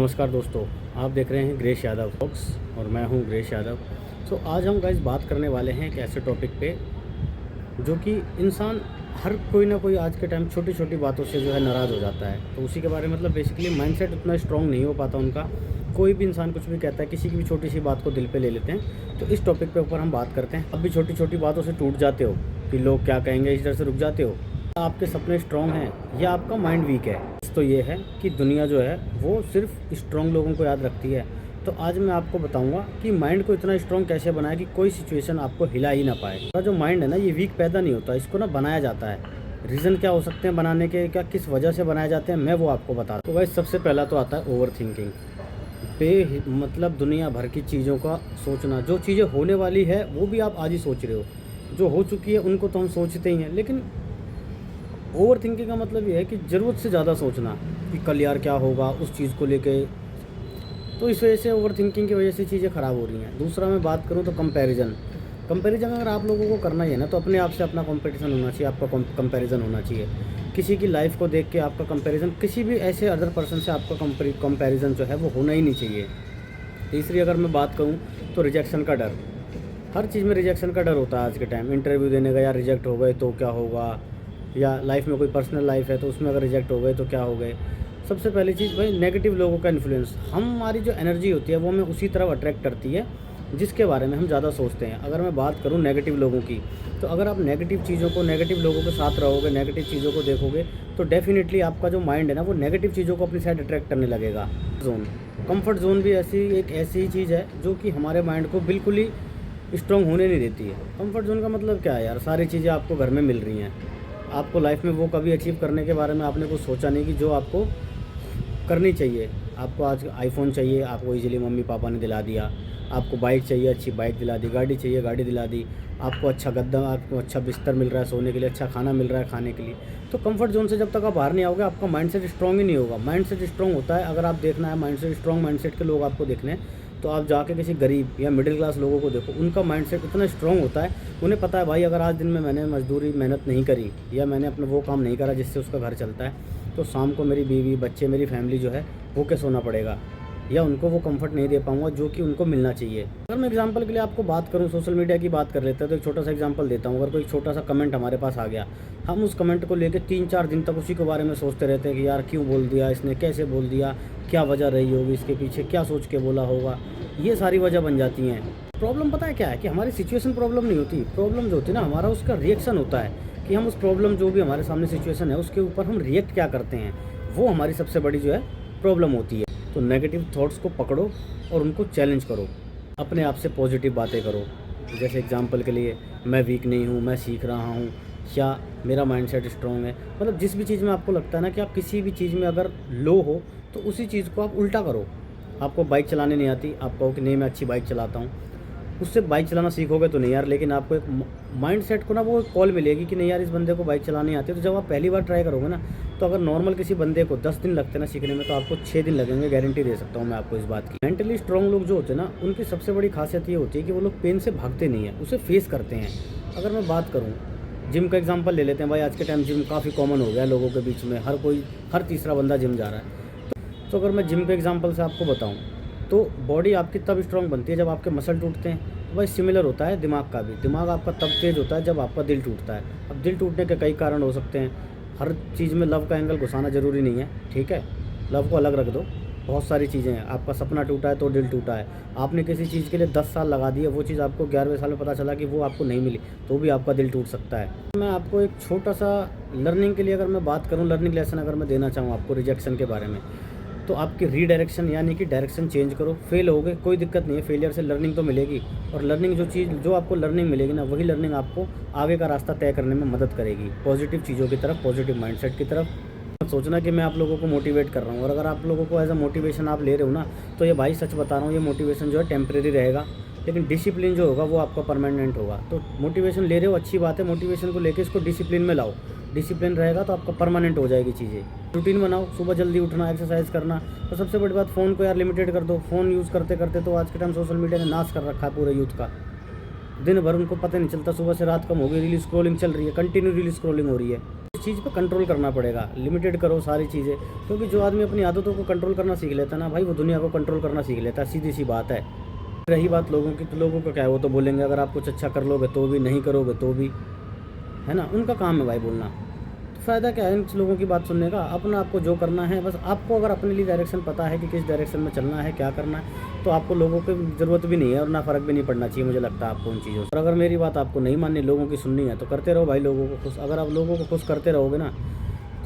नमस्कार दोस्तों, आप देख रहे हैं ग्रेश यादव फॉक्स और मैं हूं ग्रेश यादव। आज हम गाइस बात करने वाले हैं एक ऐसे टॉपिक पे जो कि इंसान हर कोई ना कोई आज के टाइम छोटी छोटी बातों से जो है नाराज़ हो जाता है। तो उसी के बारे में बेसिकली माइंडसेट उतना स्ट्रांग नहीं हो पाता उनका। कोई भी इंसान कुछ भी कहता है, किसी की भी छोटी सी बात को दिल पे ले लेते हैं। तो इस टॉपिक पे ऊपर हम बात करते हैं। अब भी छोटी छोटी बातों से टूट जाते हो कि लोग क्या कहेंगे, इस तरह से रुक जाते हो। आपके सपने स्ट्रांग हैं या आपका माइंड वीक है। तो ये है कि दुनिया जो है वो सिर्फ स्ट्रांग लोगों को याद रखती है। तो आज मैं आपको बताऊंगा कि माइंड को इतना स्ट्रांग कैसे बनाए कि कोई सिचुएशन आपको हिला ही ना पाए। जो माइंड है ना, ये वीक पैदा नहीं होता, इसको ना बनाया जाता है। रीज़न क्या हो सकते हैं बनाने के, क्या किस वजह से बनाए जाते हैं, मैं वो आपको बता। तो भाई सबसे पहला तो आता है ओवर थिंकिंग। मतलब दुनिया भर की चीज़ों का सोचना। जो चीज़ें होने वाली है वो भी आप आज ही सोच रहे हो, जो हो चुकी है उनको तो हम सोचते ही हैं। लेकिन ओवर थिंकिंग का मतलब ये है कि ज़रूरत से ज़्यादा सोचना कि कल यार क्या होगा उस चीज़ को लेके। तो इस वजह से ओवर थिंकिंग की वजह से चीज़ें ख़राब हो रही हैं। दूसरा मैं बात करूँ तो कंपैरिजन अगर आप लोगों को करना ही है ना, तो अपने आप से अपना कंपटीशन होना चाहिए, आपका कंपैरिजन होना चाहिए। किसी की लाइफ को देख के आपका कंपैरिजन, किसी भी ऐसे अदर पर्सन से आपका कंपैरिजन जो है वो होना ही नहीं चाहिए। तीसरी अगर मैं बात करूँ तो रिजेक्शन का डर। हर चीज़ में रिजेक्शन का डर होता है आज के टाइम। इंटरव्यू देने का, यार रिजेक्ट हो गए तो क्या होगा, या लाइफ में कोई पर्सनल लाइफ है तो उसमें अगर रिजेक्ट हो गए तो क्या हो गए। सबसे पहली चीज़ भाई, नेगेटिव लोगों का इन्फ्लुएंस। हमारी जो एनर्जी होती है वो हमें उसी तरफ अट्रैक्ट करती है जिसके बारे में हम ज़्यादा सोचते हैं। अगर मैं बात करूँ नेगेटिव लोगों की, तो अगर आप नेगेटिव चीज़ों को, नेगेटिव लोगों के साथ रहोगे, नेगेटिव चीज़ों को देखोगे, तो डेफिनेटली आपका जो माइंड है ना वो नेगेटिव चीज़ों को अपनी साइड अट्रैक्ट करने लगेगा। कंफर्ट जोन भी ऐसी ही चीज़ है जो कि हमारे माइंड को बिल्कुल ही स्ट्रॉन्ग होने नहीं देती है। कंफर्ट जोन का मतलब क्या है यार, सारी चीज़ें आपको घर में मिल रही हैं। आपको लाइफ में वो कभी अचीव करने के बारे में आपने कुछ सोचा नहीं कि जो आपको करनी चाहिए। आपको आज आईफोन चाहिए, आपको इजीली मम्मी पापा ने दिला दिया। आपको बाइक चाहिए, अच्छी बाइक दिला दी। गाड़ी चाहिए, गाड़ी दिला दी। आपको अच्छा गद्दा, आपको अच्छा बिस्तर मिल रहा है सोने के लिए, अच्छा खाना मिल रहा है खाने के लिए। तो कंफर्ट जोन से जब तक आप बाहर नहीं आओगे, आपका माइंडसेट स्ट्रॉन्ग ही नहीं होगा। माइंडसेट स्ट्रॉन्ग होता है, अगर आप देखना है माइंडसेट स्ट्रॉन्ग माइंडसेट के लोग आपको देखने हैं, तो आप जाके किसी गरीब या मिडिल क्लास लोगों को देखो। उनका माइंडसेट इतना स्ट्रॉन्ग होता है, उन्हें पता है भाई अगर आज दिन में मैंने मजदूरी मेहनत नहीं करी या मैंने अपना वो काम नहीं करा जिससे उसका घर चलता है, तो शाम को मेरी बीवी बच्चे, मेरी फैमिली जो है भूखे सोना पड़ेगा, या उनको वो कंफर्ट नहीं दे पाऊंगा जो कि उनको मिलना चाहिए। अगर मैं एग्जांपल के लिए आपको बात करूं, सोशल मीडिया की बात कर लेते हैं, तो एक छोटा सा एग्जांपल देता हूं। अगर कोई छोटा सा कमेंट हमारे पास आ गया, हम उस कमेंट को लेकर 3-4 दिन तक उसी के बारे में सोचते रहते हैं कि यार क्यों बोल दिया इसने, कैसे बोल दिया, क्या वजह रही होगी इसके पीछे, क्या सोच के बोला होगा। ये सारी वजह बन जाती हैं। प्रॉब्लम पता है क्या है कि हमारी सिचुएशन प्रॉब्लम नहीं होती। प्रॉब्लम जो होती है ना, हमारा उसका रिएक्शन होता है कि हम उस प्रॉब्लम, जो भी हमारे सामने सिचुएशन है उसके ऊपर हम रिएक्ट क्या करते हैं, वो हमारी सबसे बड़ी जो है प्रॉब्लम होती है। तो नेगेटिव थॉट्स को पकड़ो और उनको चैलेंज करो। अपने आप से पॉजिटिव बातें करो। जैसे एग्जांपल के लिए, मैं वीक नहीं हूँ, मैं सीख रहा हूँ, या मेरा माइंडसेट स्ट्रॉन्ग है। मतलब जिस भी चीज़ में आपको लगता है ना कि आप किसी भी चीज़ में अगर लो हो, तो उसी चीज़ को आप उल्टा करो। आपको बाइक चलाने नहीं आती, आप कहो कि नहीं मैं अच्छी बाइक चलाता हूँ, उससे बाइक चलाना सीखोगे तो नहीं यार, लेकिन आपको एक माइंडसेट को ना वो कॉल मिलेगी कि नहीं यार इस बंदे को बाइक चलानी आती है। तो जब आप पहली बार ट्राई करोगे ना, तो अगर नॉर्मल किसी बंदे को 10 दिन लगते हैं ना सीखने में, तो आपको 6 दिन लगेंगे, गारंटी दे सकता हूँ मैं आपको इस बात की। मेंटली स्ट्रॉन्ग लोग जो होते हैं ना, उनकी सबसे बड़ी खासियत ये होती है कि वो लोग पेन से भागते नहीं हैं, उसे फेस करते हैं। अगर मैं बात करूँ, जिम का एग्जाम्पल ले लेते हैं भाई। आज के टाइम जिम काफ़ी कॉमन हो गया है लोगों के बीच में, हर तीसरा बंदा जिम जा रहा है। तो अगर मैं जिम के एग्जाम्पल से आपको बताऊँ, तो बॉडी आपकी तब स्ट्रांग बनती है जब आपके मसल टूटते हैं। तो भाई सिमिलर होता है दिमाग का भी। दिमाग आपका तब तेज़ होता है जब आपका दिल टूटता है। अब दिल टूटने के कई कारण हो सकते हैं। हर चीज़ में लव का एंगल घुसाना ज़रूरी नहीं है, ठीक है, लव को अलग रख दो। बहुत सारी चीज़ें हैं। आपका सपना टूटा है तो दिल टूटा है। आपने किसी चीज़ के लिए 10 साल लगा दिए, वो चीज़ आपको 11वें साल में पता चला कि वो आपको नहीं मिली, तो भी आपका दिल टूट सकता है। मैं आपको एक छोटा सा लर्निंग के लिए अगर मैं बात करूँ, लर्निंग लेसन अगर मैं देना चाहूँ आपको रिजेक्शन के बारे में, तो आपकी रीडायरेक्शन, यानी कि डायरेक्शन चेंज करो। फेल होगे कोई दिक्कत नहीं है, फेलियर से लर्निंग तो मिलेगी। और लर्निंग जो आपको लर्निंग मिलेगी ना, वही लर्निंग आपको आगे का रास्ता तय करने में मदद करेगी, पॉजिटिव चीज़ों की तरफ, पॉजिटिव माइंडसेट की तरफ। मत सोचना कि मैं आप लोगों को मोटिवेट कर रहा हूँ, और अगर आप लोगों को एज अ मोटिवेशन आप ले रहे हो ना, तो ये भाई सच बता रहा हूँ, ये मोटिवेशन जो है टेम्प्रेरी रहेगा, लेकिन डिसिप्लिन जो होगा वो आपका परमानेंट होगा। तो मोटिवेशन ले रहे हो, अच्छी बात है, मोटिवेशन को लेकर इसको डिसिप्लिन में लाओ। डिसिप्लिन रहेगा तो आपका परमानेंट हो जाएगी चीज़ें। रूटीन बनाओ, सुबह जल्दी उठना, एक्सरसाइज करना। और सबसे बड़ी बात, फ़ोन को यार लिमिटेड कर दो। फ़ोन यूज़ करते करते तो आज के टाइम सोशल मीडिया ने नाश कर रखा है पूरे यूथ का। दिन भर उनको पता नहीं चलता, सुबह से रात कम हो गई, रील स्क्रॉलिंग चल रही है, कंटिन्यू रील स्क्रॉलिंग हो रही है। इस चीज़ पे कंट्रोल करना पड़ेगा, लिमिटेड करो सारी चीज़ें, क्योंकि जो आदमी अपनी आदतों को कंट्रोल करना सीख लेता है ना भाई, वो दुनिया को कंट्रोल करना सीख लेता है, सीधी सी बात है। रही बात लोगों की, तो लोगों का क्या है, वो तो बोलेंगे अगर आप कुछ अच्छा कर लोगे तो भी, नहीं करोगे तो भी, है ना, उनका काम है भाई बोलना। तो फ़ायदा क्या है इन लोगों की बात सुनने का, अपना आपको जो करना है बस, आपको अगर अपने लिए डायरेक्शन पता है कि किस डायरेक्शन में चलना है, क्या करना है, तो आपको लोगों की ज़रूरत भी नहीं है और ना फ़र्क भी नहीं पड़ना चाहिए मुझे लगता है आपको उन चीज़ों से। और अगर मेरी बात आपको नहीं माननी, लोगों की सुननी है, तो करते रहो भाई लोगों को खुश। अगर आप लोगों को खुश करते रहोगे ना,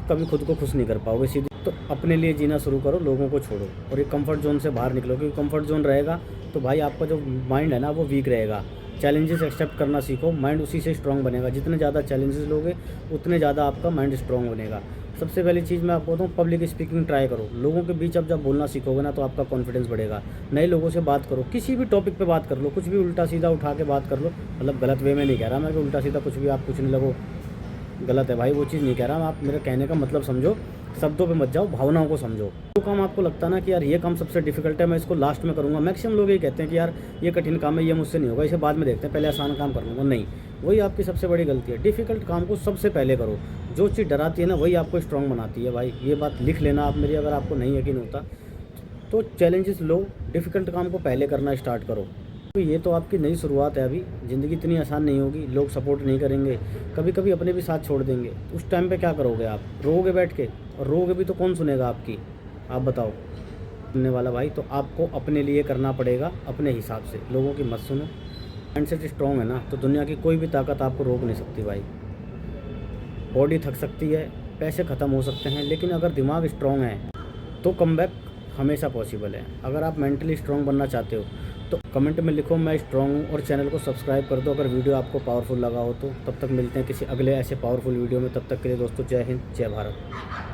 कभी खुद को खुश नहीं कर पाओगे सीधे। तो अपने लिए जीना शुरू करो, लोगों को छोड़ो और ये कंफर्ट जोन से बाहर निकलो, क्योंकि कंफर्ट जोन रहेगा तो भाई आपका जो माइंड है ना वो वीक रहेगा। चैलेंजेस एक्सेप्ट करना सीखो, माइंड उसी से स्ट्रांग बनेगा। जितने ज़्यादा चैलेंजेस लोगे उतने ज़्यादा आपका माइंड स्ट्रांग बनेगा। सबसे पहली चीज़ मैं आपको बताऊँ, पब्लिक स्पीकिंग ट्राई करो। लोगों के बीच अब जब बोलना सीखोगे ना तो आपका कॉन्फिडेंस बढ़ेगा। नए लोगों से बात करो, किसी भी टॉपिक पे बात कर लो, कुछ भी उल्टा सीधा उठा के बात कर लो। मतलब गलत वे में नहीं कह रहा मैं कि उल्टा सीधा कुछ भी आप पूछने लगो, गलत है भाई, वो चीज़ नहीं कह रहा। आप मेरे कहने का मतलब समझो, शब्दों पे मत जाओ, भावनाओं को समझो। जो काम आपको लगता है ना कि यार ये काम सबसे डिफिकल्ट है, मैं इसको लास्ट में करूँगा, मैक्सिमम लोग यही कहते हैं कि यार ये कठिन काम है, ये मुझसे नहीं होगा, इसे बाद में देखते हैं, पहले आसान काम कर लूँगा। नहीं, वही आपकी सबसे बड़ी गलती है। डिफ़िकल्ट काम को सबसे पहले करो। जो चीज़ डराती है ना वही आपको स्ट्रॉन्ग बनाती है भाई। ये बात लिख लेना आप मेरी, अगर आपको नहीं यकीन होता तो चैलेंजेस लो, डिफ़िकल्ट काम को पहले करना स्टार्ट करो। तो ये तो आपकी नई शुरुआत है अभी, ज़िंदगी इतनी आसान नहीं होगी, लोग सपोर्ट नहीं करेंगे, कभी कभी अपने भी साथ छोड़ देंगे। उस टाइम पे क्या करोगे आप? रोओगे बैठ के? और रोओगे भी तो कौन सुनेगा आपकी? आप बताओ। सुनने वाला भाई, तो आपको अपने लिए करना पड़ेगा, अपने हिसाब से, लोगों की मत सुनो। माइंडसेट स्ट्रॉन्ग है ना तो दुनिया की कोई भी ताकत आपको रोक नहीं सकती भाई। बॉडी थक सकती है, पैसे ख़त्म हो सकते हैं, लेकिन अगर दिमाग स्ट्रॉन्ग है तो कमबैक हमेशा पॉसिबल है। अगर आप मेंटली स्ट्रॉन्ग बनना चाहते हो तो कमेंट में लिखो मैं स्ट्रॉन्ग हूँ, और चैनल को सब्सक्राइब कर दो अगर वीडियो आपको पावरफुल लगा हो तो। तब तक मिलते हैं किसी अगले ऐसे पावरफुल वीडियो में, तब तक के लिए दोस्तों जय हिंद, जय भारत।